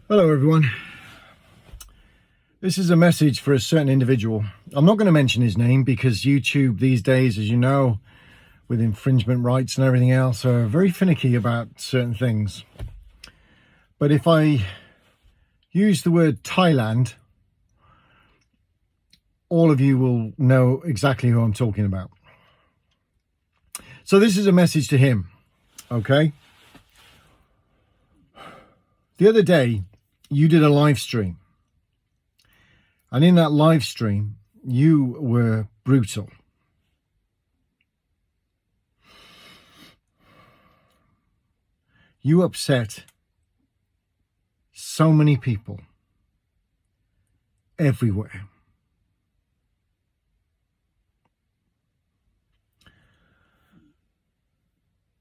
Hello everyone. This is a message for a certain individual. I'm not going to mention his name because YouTube these days, as you know, with infringement rights and everything else, are very finicky about certain things. But if I use the word Thailand, all of you will know exactly who I'm talking about. So this is a message to him, okay? The other day, you did a live stream. And in that live stream, you were brutal. You upset so many people everywhere.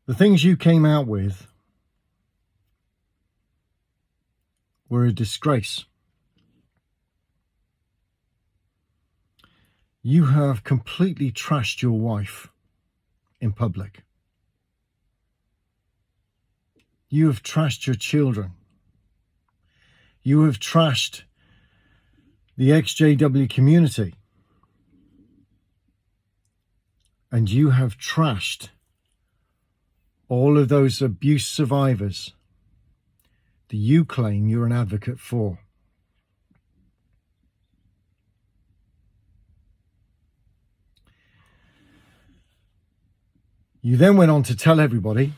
The things you came out with were a disgrace. You have completely trashed your wife in public. You have trashed your children. You have trashed the XJW community. And you have trashed all of those abuse survivors that you claim you're an advocate for. You then went on to tell everybody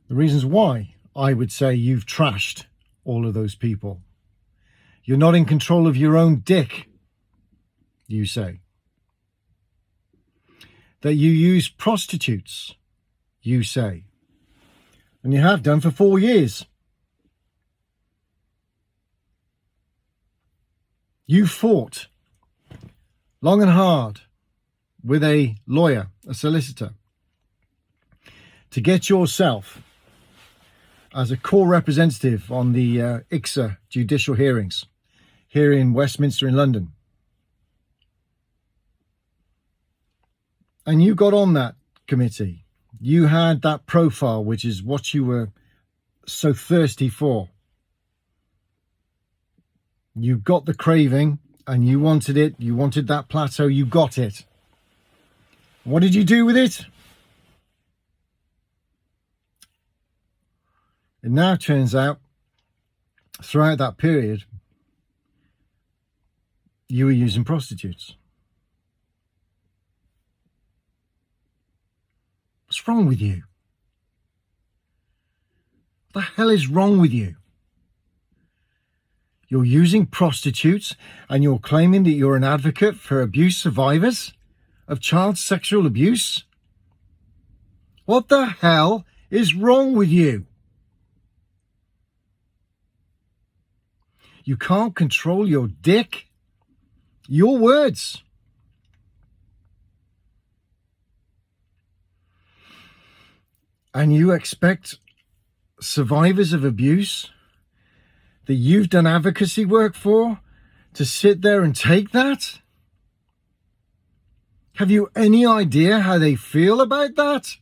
the reasons why I would say you've trashed all of those people. You're not in control of your own dick, you say. That you use prostitutes, you say. And you have done for 4 years. You fought long and hard with a lawyer, a solicitor, to get yourself as a core representative on the ICSA judicial hearings here in Westminster in London. And you got on that committee. You had that profile, which is what you were so thirsty for. You got the craving and you wanted it. You wanted that plateau. You got it. What did you do with it? It now turns out, throughout that period, you were using prostitutes. What's wrong with you? What the hell is wrong with you? You're using prostitutes and you're claiming that you're an advocate for abuse survivors of child sexual abuse? What the hell is wrong with you? You can't control your dick? Your words. And you expect survivors of abuse that you've done advocacy work for to sit there and take that? Have you any idea how they feel about that?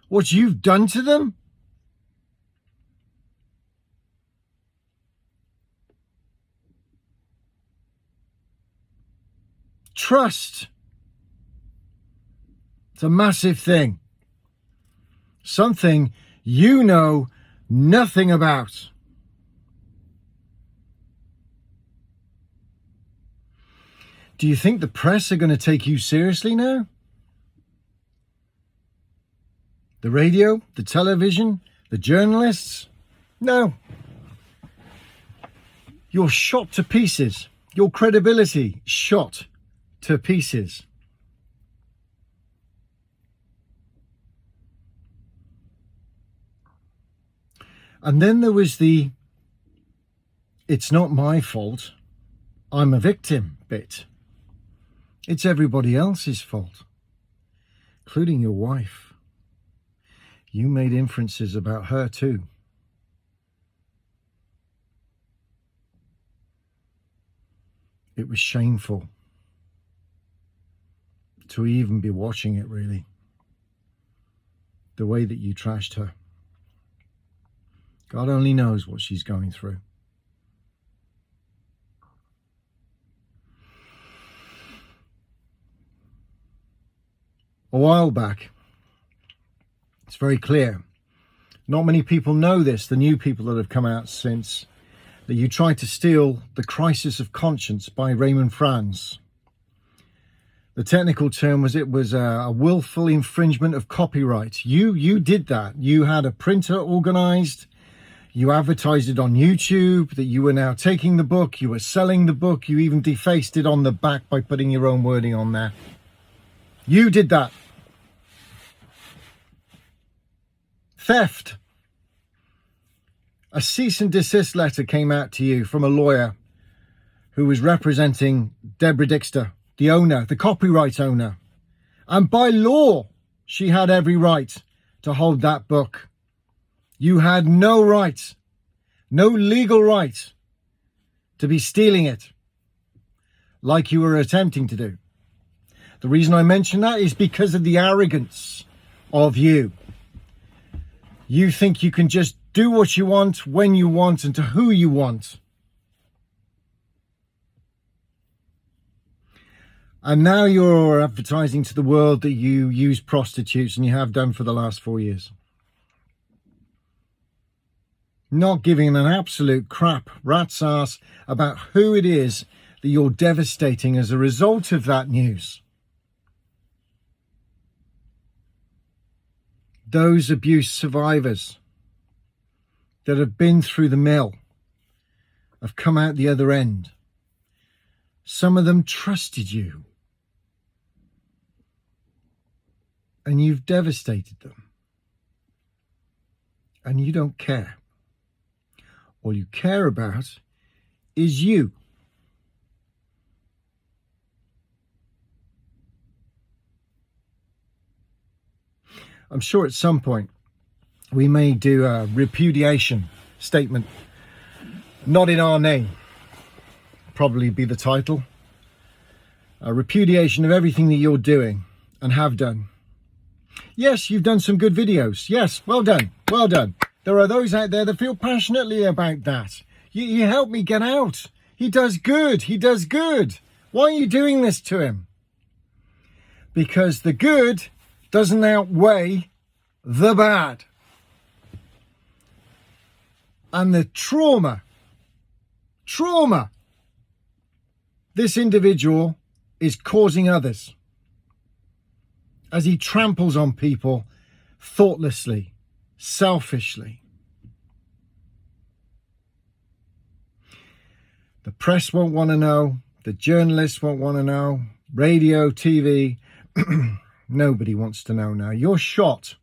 What you've done to them? Trust. It's a massive thing. Something you know nothing about. Do you think the press are going to take you seriously now? The radio, the television, the journalists? No. You're shot to pieces. Your credibility shot to pieces. And then there was the, it's not my fault, I'm a victim bit. It's everybody else's fault, including your wife. You made inferences about her too. It was shameful to even be watching it, really. The way that you trashed her. God only knows what she's going through. A while back, it's very clear, not many people know this, the new people that have come out since, that you tried to steal The Crisis of Conscience by Raymond Franz. The technical term was it was a willful infringement of copyright. You did that. You had a printer organized. You advertised it on YouTube that you were now taking the book. You were selling the book. You even defaced it on the back by putting your own wording on there. You did that. Theft. A cease and desist letter came out to you from a lawyer who was representing Deborah Dixter, the owner, the copyright owner. And by law, she had every right to hold that book. You had no right, no legal right to be stealing it like you were attempting to do. The reason I mention that is because of the arrogance of you. You think you can just do what you want, when you want, and to who you want. And now you're advertising to the world that you use prostitutes, and you have done for the last 4 years. Not giving an absolute crap rat's ass about who it is that you're devastating as a result of that news. Those abuse survivors that have been through the mill have come out the other end. Some of them trusted you, and you've devastated them, and you don't care. All you care about is you. I'm sure at some point we may do a repudiation statement, not in our name, probably be the title. A repudiation of everything that you're doing and have done. Yes, you've done some good videos. Yes, well done, well done. There are those out there that feel passionately about that. You help me get out. He does good, he does good. Why are you doing this to him? Because the good doesn't outweigh the bad. And the trauma this individual is causing others as he tramples on people thoughtlessly, selfishly. The press won't want to know, the journalists won't want to know, radio, TV, nobody wants to know now. You're shot.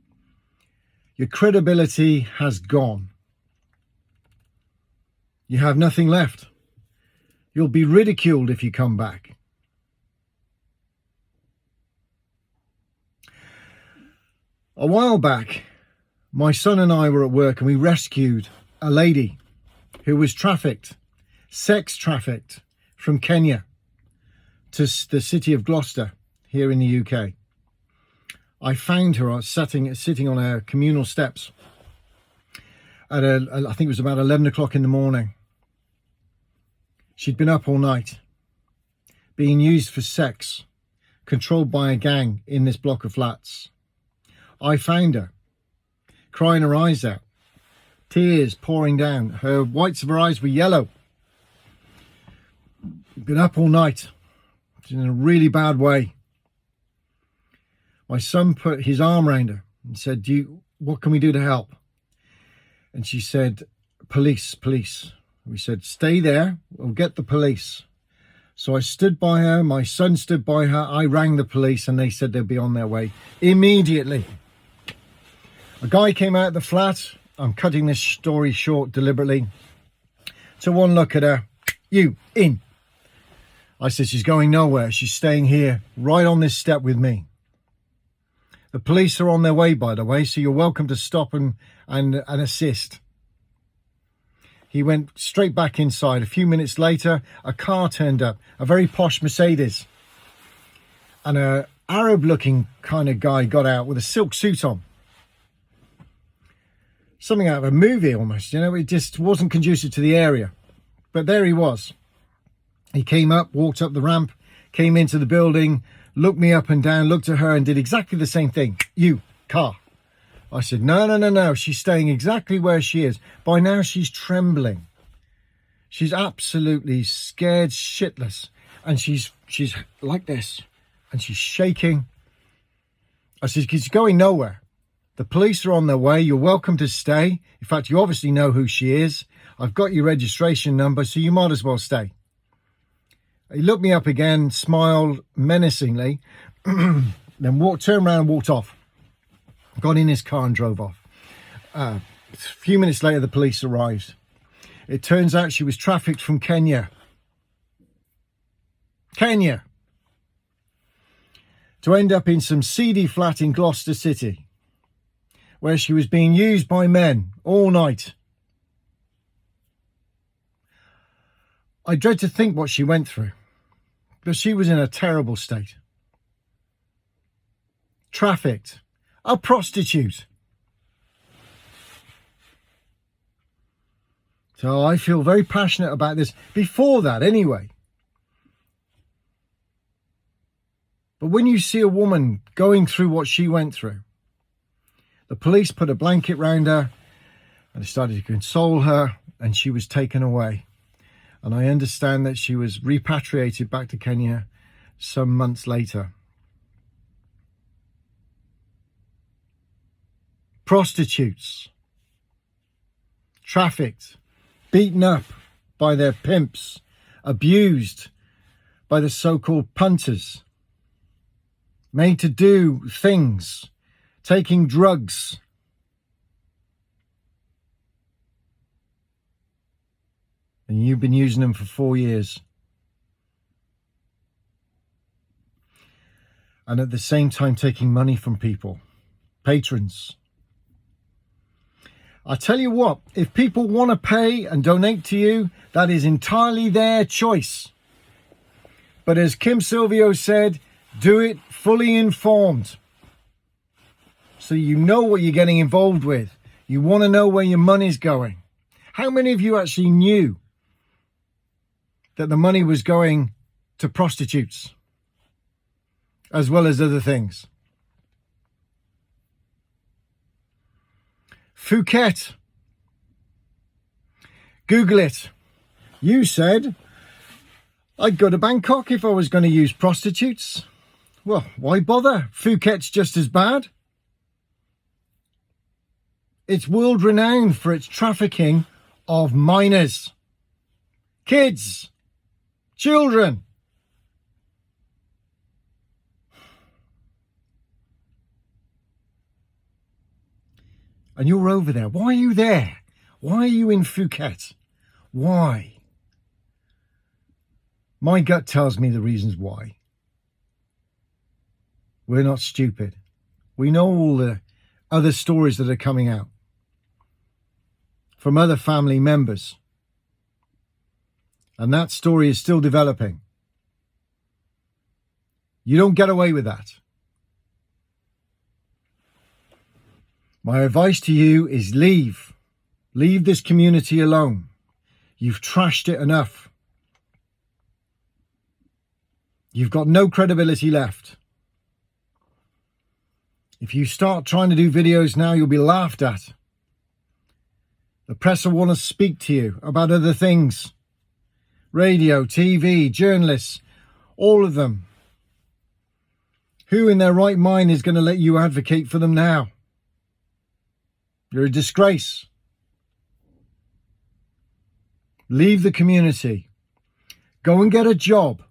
Your credibility has gone. You have nothing left. You'll be ridiculed if you come back. A while back, my son and I were at work and we rescued a lady who was trafficked, sex trafficked from Kenya to the city of Gloucester here in the UK. I found her sitting on our communal steps at I think it was about 11 o'clock in the morning. She'd been up all night, being used for sex, controlled by a gang in this block of flats. I found her, crying her eyes out, tears pouring down. Her whites of her eyes were yellow. Been up all night, in a really bad way. My son put his arm around her and said, what can we do to help? And she said, police. We said, stay there, we'll get the police. So I stood by her, my son stood by her, I rang the police and they said they'd be on their way immediately. A guy came out of the flat. I'm cutting this story short deliberately. To one look at her, you, in. I said, she's going nowhere, she's staying here, right on this step with me. The police are on their way, by the way, so you're welcome to stop and assist. He went straight back inside. A few minutes later, a car turned up, a very posh Mercedes. And an Arab-looking kind of guy got out with a silk suit on. something out of a movie almost, it just wasn't conducive to the area. But there he was. He came up, walked up the ramp, came into the building, looked me up and down, looked at her and did exactly the same thing. You, car. I said, no, she's staying exactly where she is. By now she's trembling. She's absolutely scared shitless. And she's like this. And she's shaking. I said, she's going nowhere. The police are on their way. You're welcome to stay. In fact, you obviously know who she is. I've got your registration number, so you might as well stay. He looked me up again, smiled menacingly, then turned around and walked off. Got in his car and drove off. A few minutes later, the police arrived. It turns out she was trafficked from Kenya. To end up in some seedy flat in Gloucester City, where she was being used by men all night. I dread to think what she went through, but she was in a terrible state. Trafficked. A prostitute. So I feel very passionate about this. Before that, anyway. But when you see a woman going through what she went through, the police put a blanket round her and they started to console her, and she was taken away. And I understand that she was repatriated back to Kenya some months later. Prostitutes, trafficked, beaten up by their pimps, abused by the so-called punters, made to do things, taking drugs. And you've been using them for 4 years. And at the same time taking money from people, patrons. I tell you what, if people want to pay and donate to you, that is entirely their choice. But as Kim Silvio said, do it fully informed. So you know what you're getting involved with. You want to know where your money's going. How many of you actually knew that the money was going to prostitutes as well as other things? Phuket. Google it. You said, I'd go to Bangkok if I was going to use prostitutes. Well, why bother? Phuket's just as bad. It's world renowned for its trafficking of minors, kids, children. And you're over there. Why are you there? Why are you in Phuket? Why? My gut tells me the reasons why. We're not stupid. We know all the other stories that are coming out from other family members. And that story is still developing. You don't get away with that. My advice to you is leave. Leave this community alone. You've trashed it enough. You've got no credibility left. If you start trying to do videos now, you'll be laughed at. The press will want to speak to you about other things. Radio, TV, journalists, all of them. Who in their right mind is going to let you advocate for them now? You're a disgrace. Leave the community. Go and get a job.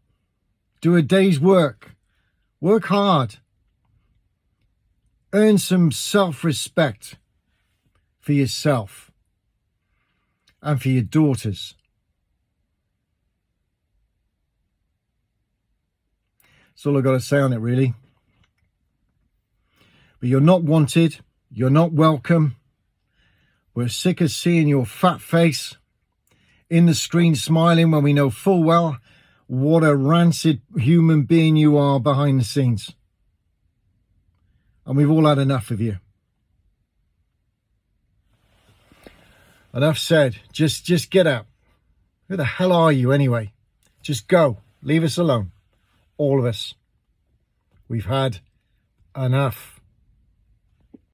Do a day's work. Work hard. Earn some self-respect for yourself and for your daughters. That's all I've got to say on it, really. But you're not wanted. You're not welcome. We're sick of seeing your fat face in the screen smiling when we know full well what a rancid human being you are behind the scenes. And we've all had enough of you. Enough said. Just get out. Who the hell are you anyway? Just go. Leave us alone. All of us. We've had enough.